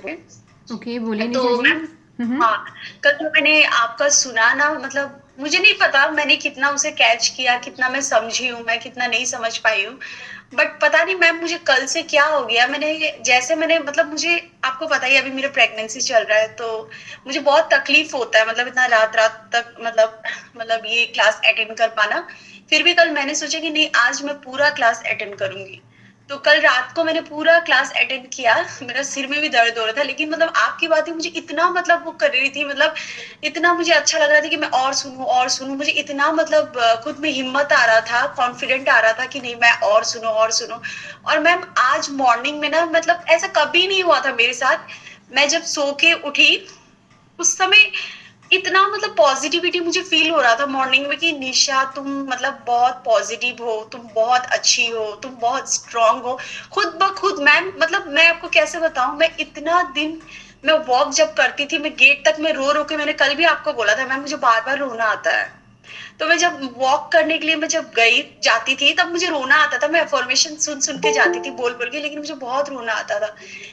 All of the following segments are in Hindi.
पे। ओके, बोलिए तो निशा जी। मैम, हाँ, कल जो मैंने आपका सुना ना, मतलब मुझे नहीं पता मैंने कितना उसे कैच किया, कितना मैं समझी हूँ, मैं कितना नहीं समझ पाई हूँ। बट पता नहीं मैम मुझे कल से क्या हो गया, मैंने मतलब मुझे, आपको पता ही है, अभी मेरा प्रेगनेंसी चल रहा है, तो मुझे बहुत तकलीफ होता है, मतलब इतना रात रात तक मतलब ये क्लास अटेंड कर पाना। फिर भी कल मैंने सोचा कि नहीं, आज मैं पूरा क्लास अटेंड करूंगी। तो कल रात को मैंने पूरा क्लास अटेंड किया। मेरा सिर में भी दर्द हो रहा था, लेकिन मतलब आपकी बातें मुझे इतना मतलब वो कर रही थी, मतलब इतना मुझे अच्छा लग रहा था कि मैं और सुनूं, मुझे इतना मतलब खुद में हिम्मत आ रहा था, कॉन्फिडेंट आ रहा था कि नहीं, मैं और सुनूं। और मैम आज मॉर्निंग में ना, मतलब ऐसा कभी नहीं हुआ था मेरे साथ। मैं जब सो के उठी उस समय इतना मतलब पॉजिटिविटी मुझे फील हो रहा था मॉर्निंग में कि निशा, तुम मतलब बहुत पॉजिटिव हो, तुम बहुत अच्छी हो, तुम बहुत स्ट्रांग हो। खुद ब खुद मैम, मतलब मैं आपको कैसे बताऊं, मैं इतना दिन, मैं वॉक जब करती थी, मैं गेट तक में रो रो के, मैंने कल भी आपको बोला था मैम, मुझे बार बार रोना आता है। तो मैं जब वॉक करने के लिए मैं जब गई जाती थी, तब मुझे रोना आता था, मैं अफर्मेशन सुन सुन के जाती थी, बोल बोल के, लेकिन मुझे बहुत रोना आता था।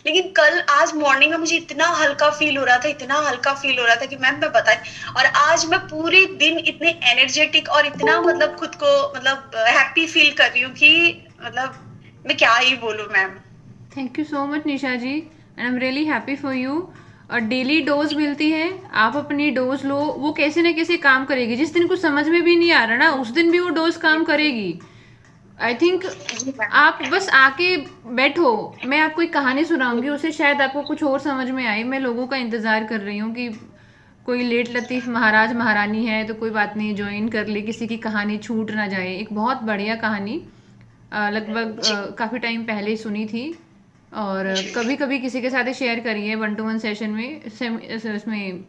लेकिन कल आज मॉर्निंग में मुझे इतना हल्का फील हो रहा था, इतना हल्का फील हो रहा था कि मैम मैं बताए। और आज मैं पूरे दिन इतने एनर्जेटिक और इतना मतलब खुद को मतलब हैप्पी फील कर रही हूँ कि मतलब मैं क्या ही बोलूँ ma'am. Thank you so much Nisha ji, and I am really happy for you. और डेली डोज मिलती है, आप अपनी डोज लो, वो कैसे ना कैसे काम करेगी। जिस दिन कुछ समझ में भी नहीं आ रहा ना, उस दिन भी वो डोज काम करेगी। आई थिंक जी मैम। आप बस आके बैठो, मैं आपको एक कहानी सुनाऊंगी, उससे शायद आपको कुछ और समझ में आए। मैं लोगों का इंतज़ार कर रही हूँ कि कोई लेट लतीफ़ महाराज महारानी है तो कोई बात नहीं, ज्वाइन कर ले, किसी की कहानी छूट ना जाए। एक बहुत बढ़िया कहानी लगभग जी काफ़ी टाइम पहले ही सुनी थी, और जी कभी कभी किसी के साथ शेयर करी है, वन टू वन सेशन में, इसमें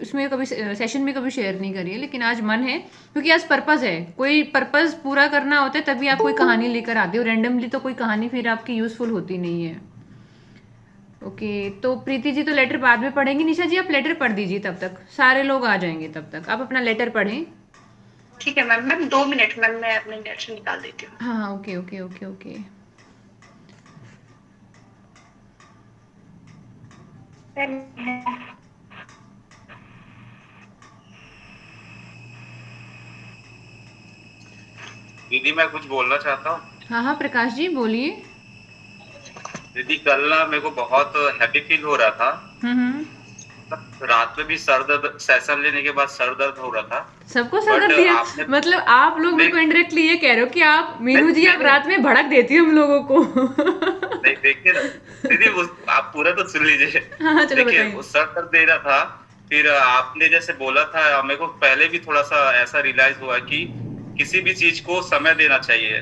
इसमें कभी सेशन में कभी शेयर नहीं करी है, लेकिन आज मन है, क्योंकि आज पर्पज़ है, कोई पर्पज़ पूरा करना होता है तभी आप कोई कहानी लेकर आते हो। रैंडमली तो कोई कहानी फिर आपकी यूज़फुल होती नहीं है। ओके, तो प्रीति जी तो लेटर बाद में पढ़ेंगी। निशा जी आप लेटर पढ़ दीजिए, तब तक सारे लोग आ जाएंगे, तब तक आप अपना लेटर पढ़ें। ठीक है मैम, मैम 2 मिनट मैम, मैं अपने नेट से निकाल देती हूँ। हाँ हाँ, ओके ओके ओके ओके। दीदी मैं कुछ बोलना चाहता हूँ। हाँ हाँ, प्रकाश जी बोलिए। दीदी कल ना मेरे को बहुत हैप्पी फील हो रहा था। हम्म। रात में भी सर दर्द, सेशन लेने के बाद सर दर्द हो रहा था। सबको सर बट दर्द दिया? आपने मतलब आप लोग मेरे नहीं को इनडायरेक्टली ये कह रहे हो कि आप, मीनू नहीं जी नहीं आप नहीं, रात में भड़क देती हो हम लोगों को? नहीं देखिए ना दीदी, आप पूरा तो सुन लीजिए। हाँ हाँ, चलो देखिए बताइए। वो सर दर्द दे रहा था। फिर आपने जैसे बोला था, मेरे को पहले भी थोड़ा सा ऐसा रियलाइज हुआ कि किसी भी चीज को समय देना चाहिए।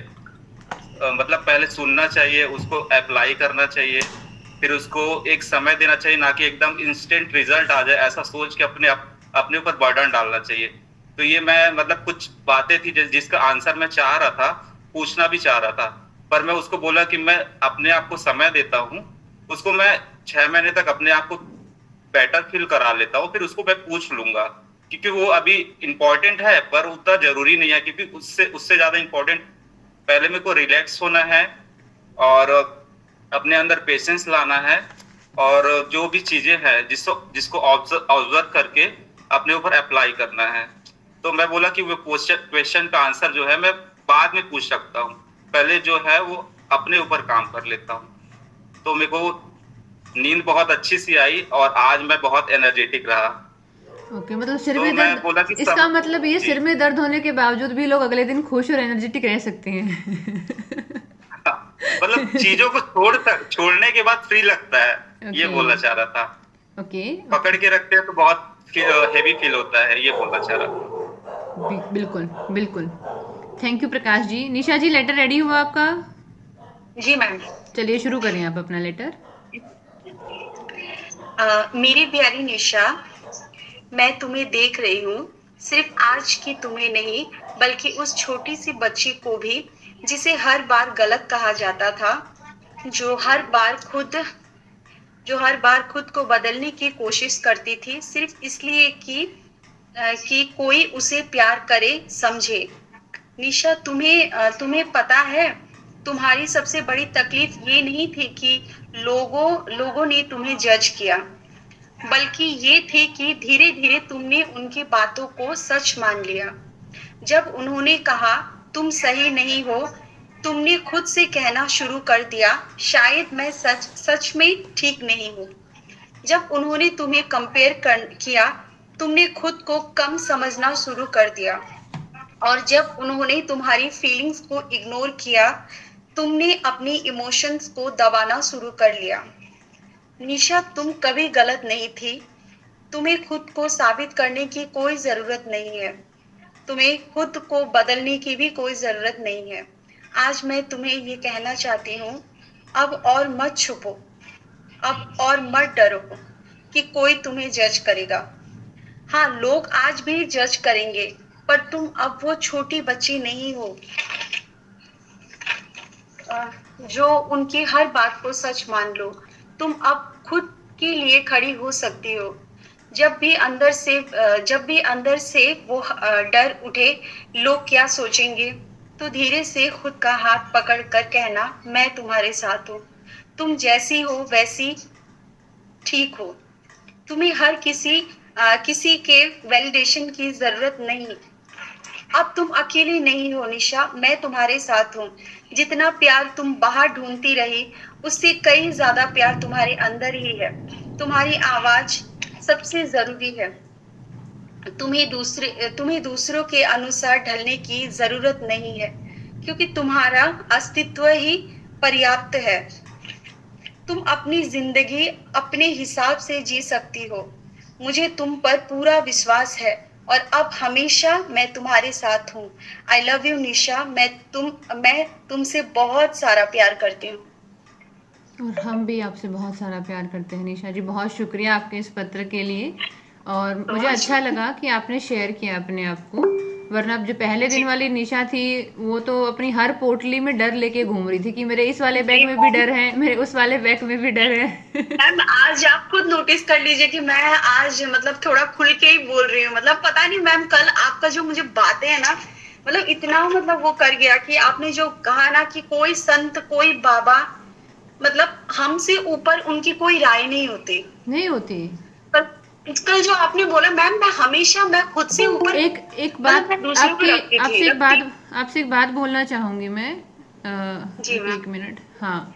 मतलब पहले सुनना चाहिए, उसको अप्लाई करना चाहिए, फिर उसको एक समय देना चाहिए, ना कि एकदम इंस्टेंट रिजल्ट आ जाए ऐसा सोच के अपने ऊपर बर्डन डालना चाहिए। तो ये मैं मतलब कुछ बातें थी जिसका आंसर मैं चाह रहा था, पूछना भी चाह रहा था। पर मैं उसको बोला कि मैं अपने आप को समय देता हूँ, उसको मैं 6 महीने तक अपने आप को बेटर फील करा लेता हूँ, फिर उसको मैं पूछ लूंगा। क्योंकि वो अभी इंपॉर्टेंट है पर उतना जरूरी नहीं है, क्योंकि उससे उससे ज्यादा इंपॉर्टेंट पहले मेरे को रिलैक्स होना है, और अपने अंदर पेशेंस लाना है, और जो भी चीजें हैं जिसको जिसको ऑब्जर्व करके अपने ऊपर अप्लाई करना है। तो मैं बोला कि वो क्वेश्चन का आंसर जो है मैं बाद में पूछ सकता हूँ, पहले जो है वो अपने ऊपर काम कर लेता हूँ। तो मेरे को नींद बहुत अच्छी सी आई और आज मैं बहुत एनर्जेटिक रहा। ओके, मतलब सिर तो में मैं दर्द, बोला कि इसका सब मतलब ये जी। सिर में दर्द होने के बावजूद भी लोग अगले दिन खुश और एनर्जेटिक रह सकते हैं। मतलब चीजों को छोड़ने के बाद फ्री लगता है, ये ओके बोलना चाह रहा था। ओके पकड़ ओके। के रखते हैं तो बहुत हेवी फील होता है, ये बोलना चाह रहा था। बिल्कुल बिल्कुल। Thank you Prakash ji. Nisha ji letter ready हुआ आपका? जी मैम। चलिए शुरू करें आप अपना लेटर। मेरी प्यारी निशा, मैं तुम्हें देख रही हूँ, सिर्फ आज की तुम्हें नहीं, बल्कि उस छोटी सी बच्ची को भी, जिसे हर बार गलत कहा जाता था, जो हर बार खुद जो हर बार खुद को बदलने की कोशिश करती थी, सिर्फ इसलिए कि कोई उसे प्यार करे, समझे। निशा, तुम्हें पता है, तुम्हारी सबसे बड़ी तकलीफ ये नहीं थी कि लोगों ने तुम्हें जज किया, बल्कि ये थी कि धीरे धीरे तुमने उनकी बातों को सच मान लिया। जब उन्होंने कहा तुम सही नहीं हो, तुमने खुद से कहना शुरू कर दिया, शायद मैं सच में ठीक नहीं हूँ। जब उन्होंने तुम्हें किया, तुमने खुद को कम समझना शुरू कर दिया। और जब उन्होंने तुम्हारी फीलिंग्स को इग्नोर किया, तुमने अपनी इमोशंस को दबाना शुरू कर लिया। निशा, तुम कभी गलत नहीं थी। तुम्हें खुद को साबित करने की कोई जरूरत नहीं है। तुम्हें खुद को बदलने की भी कोई जरूरत नहीं है। आज मैं तुम्हें ये कहना चाहती हूँ, अब और मत छुपो, अब और मत डरो कि कोई तुम्हें जज करेगा। हाँ, लोग आज भी जज करेंगे, पर तुम अब वो छोटी बच्ची नहीं हो जो उनकी हर बात को सच मान लो। तुम अब खुद के लिए खड़ी हो सकती हो। जब भी अंदर से वो डर उठे, लोग क्या सोचेंगे, तो धीरे से खुद का हाथ पकड़ कर कहना, मैं तुम्हारे साथ हूँ। तुम जैसी हो वैसी ठीक हो। तुम्हें हर किसी के वैलिडेशन की जरूरत नहीं। अब तुम अकेली नहीं हो निशा, मैं तुम्हारे साथ हूँ। जितना प्यार तुम बाहर ढूंढती रही, उससे कई ज्यादा प्यार तुम्हारे अंदर ही है। तुम्हारी आवाज सबसे जरूरी है। तुम्हें दूसरों के अनुसार ढलने की जरूरत नहीं है, क्योंकि तुम्हारा अस्तित्व ही पर्याप्त है। तुम अपनी जिंदगी अपने हिसाब से जी सकती हो। मुझे तुम पर पूरा विश्वास है और अब हमेशा मैं तुम्हारे साथ हूँ। आई लव यू निशा। मैं तुमसे बहुत सारा प्यार करती हूँ। और हम भी आपसे बहुत सारा प्यार करते हैं निशा जी। बहुत शुक्रिया आपके इस पत्र के लिए। और मुझे अच्छा लगा कि आपने शेयर किया अपने आप को, वरना अब जो पहले दिन वाली निशा थी वो तो अपनी हर पोटली में डर लेके घूम रही थी कि मेरे इस वाले बैग में भी डर है, मेरे उस वाले बैग में भी डर है। मैम, आज आप खुद नोटिस कर लीजिए कि मैं आज मतलब थोड़ा खुल के ही बोल रही हूँ। मतलब पता नहीं मैम, कल आपका जो मुझे बातें है ना, मतलब इतना मतलब वो कर गया कि आपने जो कहा ना कि कोई संत, कोई बाबा, मतलब हमसे ऊपर उनकी कोई राय नहीं होती। पर कल जो आपने बोला मैम, मैं खुद से ऊपर एक बात आपसे एक बात बोलना चाहूंगी मैं। जी मैम। एक मिनट। हाँ,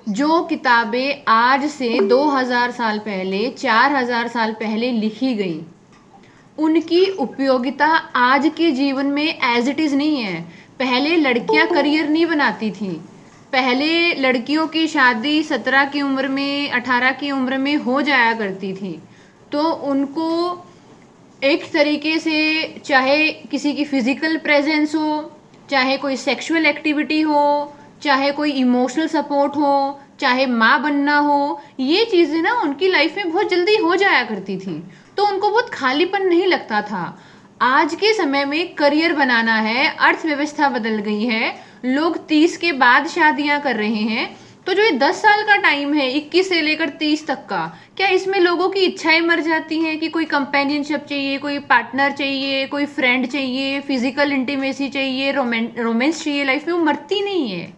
जो किताबें आज से 2000 साल पहले, 4000 साल पहले लिखी गई, उनकी उपयोगिता आज के जीवन में एज इट इज नहीं है। पहले लड़कियां करियर नहीं बनाती थी। पहले लड़कियों की शादी 17 की उम्र में, 18 की उम्र में हो जाया करती थी। तो उनको एक तरीके से, चाहे किसी की फिजिकल प्रेजेंस हो, चाहे कोई सेक्सुअल एक्टिविटी हो, चाहे कोई इमोशनल सपोर्ट हो, चाहे माँ बनना हो, ये चीज़ें ना उनकी लाइफ में बहुत जल्दी हो जाया करती थी। तो उनको बहुत खालीपन नहीं लगता था। आज के समय में करियर बनाना है, अर्थव्यवस्था बदल गई है, लोग 30 के बाद शादियां कर रहे हैं। तो जो ये 10 साल का टाइम है, 21 से लेकर 30 तक का, क्या इसमें लोगों की इच्छाएं मर जाती हैं कि कोई कंपेनियनशिप चाहिए, कोई पार्टनर चाहिए, कोई फ्रेंड चाहिए, फिजिकल इंटीमेसी चाहिए, रोमांस चाहिए लाइफ में? वो मरती नहीं है।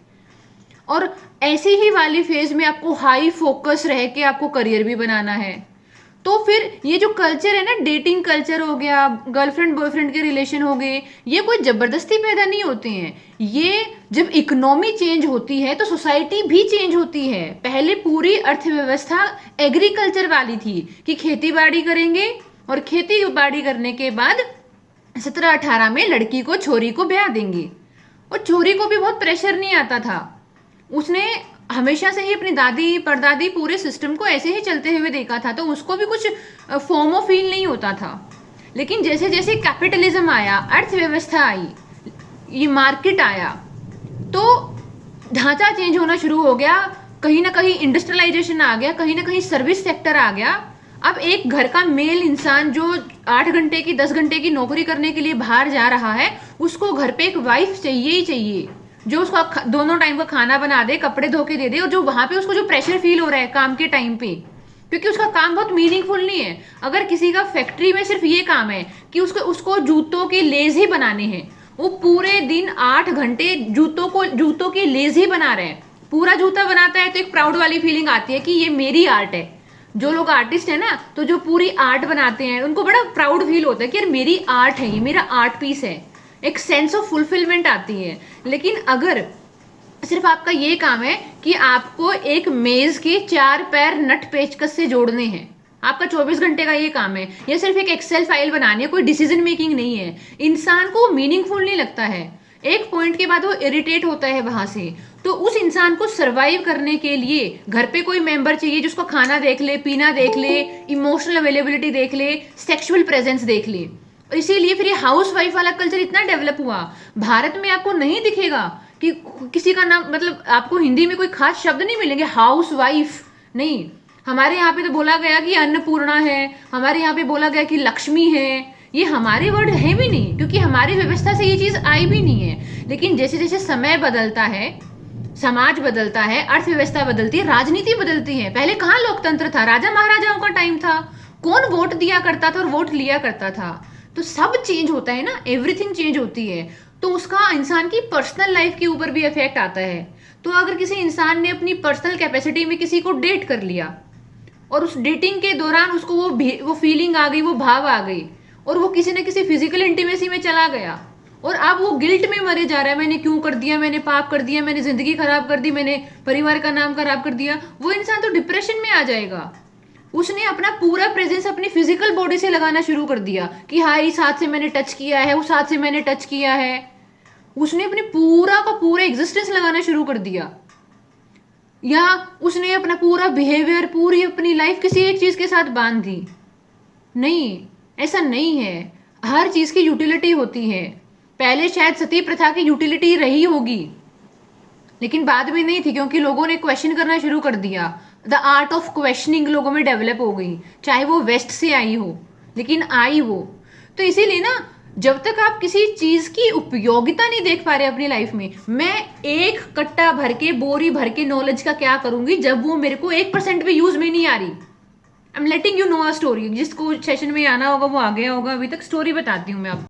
और ऐसी ही वाली फेज में आपको हाई फोकस रह के आपको करियर भी बनाना है। तो फिर ये जो कल्चर है ना, डेटिंग कल्चर हो गया, गर्लफ्रेंड बॉयफ्रेंड के रिलेशन हो गए, ये कोई जबरदस्ती पैदा नहीं होते हैं। ये जब इकोनॉमी चेंज होती है तो सोसाइटी भी चेंज होती है। पहले पूरी अर्थव्यवस्था एग्रीकल्चर वाली थी कि खेती बाड़ी करेंगे, और खेती बाड़ी करने के बाद 17-18 में लड़की को, छोरी को ब्याह देंगे। और छोरी को भी बहुत प्रेशर नहीं आता था। उसने हमेशा से ही अपनी दादी परदादी पूरे सिस्टम को ऐसे ही चलते हुए देखा था, तो उसको भी कुछ फॉर्म फील नहीं होता था। लेकिन जैसे जैसे कैपिटलिज्म आया, अर्थव्यवस्था आई, ये मार्केट आया, तो ढांचा चेंज होना शुरू हो गया। कहीं ना कहीं इंडस्ट्रियलाइजेशन आ गया, कहीं ना कहीं सर्विस सेक्टर आ गया। अब एक घर का मेल इंसान जो 8 घंटे की 10 घंटे की नौकरी करने के लिए बाहर जा रहा है, उसको घर पे एक वाइफ चाहिए ही चाहिए, जो उसका दोनों टाइम का खाना बना दे, कपड़े धो के दे दे। और जो वहां पे उसको जो प्रेशर फील हो रहा है काम के टाइम पे, क्योंकि उसका काम बहुत मीनिंगफुल नहीं है। अगर किसी का फैक्ट्री में सिर्फ ये काम है कि उसको जूतों के लेस ही बनाने हैं, वो पूरे दिन 8 घंटे जूतों की लेज ही बना रहे हैं। पूरा जूता बनाता है तो एक प्राउड वाली फीलिंग आती है कि ये मेरी आर्ट है। जो लोग आर्टिस्ट है ना, तो जो पूरी आर्ट बनाते हैं उनको बड़ा प्राउड फील होता है कि यार मेरी आर्ट है, ये मेरा आर्ट पीस है। एक सेंस ऑफ फुलफिलमेंट आती है। लेकिन अगर सिर्फ आपका ये काम है कि आपको एक मेज के 4 पैर नट पेचकस से जोड़ने हैं, आपका 24 घंटे का ये काम है, या सिर्फ एक एक्सेल फाइल बनानी है, कोई डिसीजन मेकिंग नहीं है, इंसान को मीनिंगफुल नहीं लगता है। एक पॉइंट के बाद वो इरिटेट होता है वहां से। तो उस इंसान को सरवाइव करने के लिए घर पे कोई मेंबर चाहिए जिसको खाना देख ले, पीना देख ले, इमोशनल अवेलेबिलिटी देख ले, सेक्सुअल प्रेजेंस देख ले। और इसीलिए फिर ये हाउस वाइफ वाला कल्चर इतना डेवलप हुआ। भारत में आपको नहीं दिखेगा कि किसी का नाम, मतलब आपको हिंदी में कोई खास शब्द नहीं मिलेंगे हाउस वाइफ, नहीं। हमारे यहाँ पे तो बोला गया कि अन्नपूर्णा है, हमारे यहाँ पे बोला गया कि लक्ष्मी है। ये हमारे वर्ड है भी नहीं, क्योंकि हमारी व्यवस्था से ये चीज आई भी नहीं है। लेकिन जैसे जैसे समय बदलता है, समाज बदलता है, अर्थव्यवस्था बदलती है, राजनीति बदलती है। पहले कहाँ लोकतंत्र था, राजा महाराजाओं का टाइम था, कौन वोट दिया करता था और वोट लिया करता था। तो सब चेंज होता है ना, एवरीथिंग चेंज होती है। तो उसका इंसान की पर्सनल लाइफ के ऊपर भी इफेक्ट आता है। तो अगर किसी इंसान ने अपनी पर्सनल कैपेसिटी में किसी को डेट कर लिया और उस डेटिंग के दौरान उसको वो फीलिंग आ गई, वो भाव आ गई, और वो किसी न किसी फिजिकल इंटीमेसी में चला गया, और अब वो गिल्ट में मरे जा रहा है, मैंने क्यों कर दिया, मैंने पाप कर दिया, मैंने जिंदगी खराब कर दी, मैंने परिवार का नाम खराब कर दिया। वो इंसान तो डिप्रेशन में आ जाएगा। उसने अपना पूरा प्रेजेंस अपनी फिजिकल बॉडी से लगाना शुरू कर दिया कि हाँ इस हाथ से मैंने टच किया है, उस हाथ से मैंने टच किया है। उसने अपने पूरा का पूरा एग्जिस्टेंस लगाना शुरू कर दिया, या उसने अपना पूरा बिहेवियर, पूरी अपनी लाइफ किसी एक चीज के साथ बांध दी। नहीं, ऐसा नहीं है। हर चीज की यूटिलिटी होती है। पहले शायद सती प्रथा की यूटिलिटी रही होगी, लेकिन बाद में नहीं थी, क्योंकि लोगों ने क्वेश्चन करना शुरू कर दिया। द आर्ट ऑफ क्वेश्चनिंग लोगों में डेवलप हो गई, चाहे वो वेस्ट से आई हो, लेकिन आई वो। तो इसीलिए ना, जब तक आप किसी चीज की उपयोगिता नहीं देख पा रहे अपनी लाइफ में, मैं एक कट्टा भर के, बोरी भर के नॉलेज का क्या करूंगी जब वो मेरे को 1% भी यूज में नहीं आ रही। I am letting you know a story. जिसको सेशन में आना होगा वो आ गया होगा। अभी तक स्टोरी बताती हूँ मैं आपको।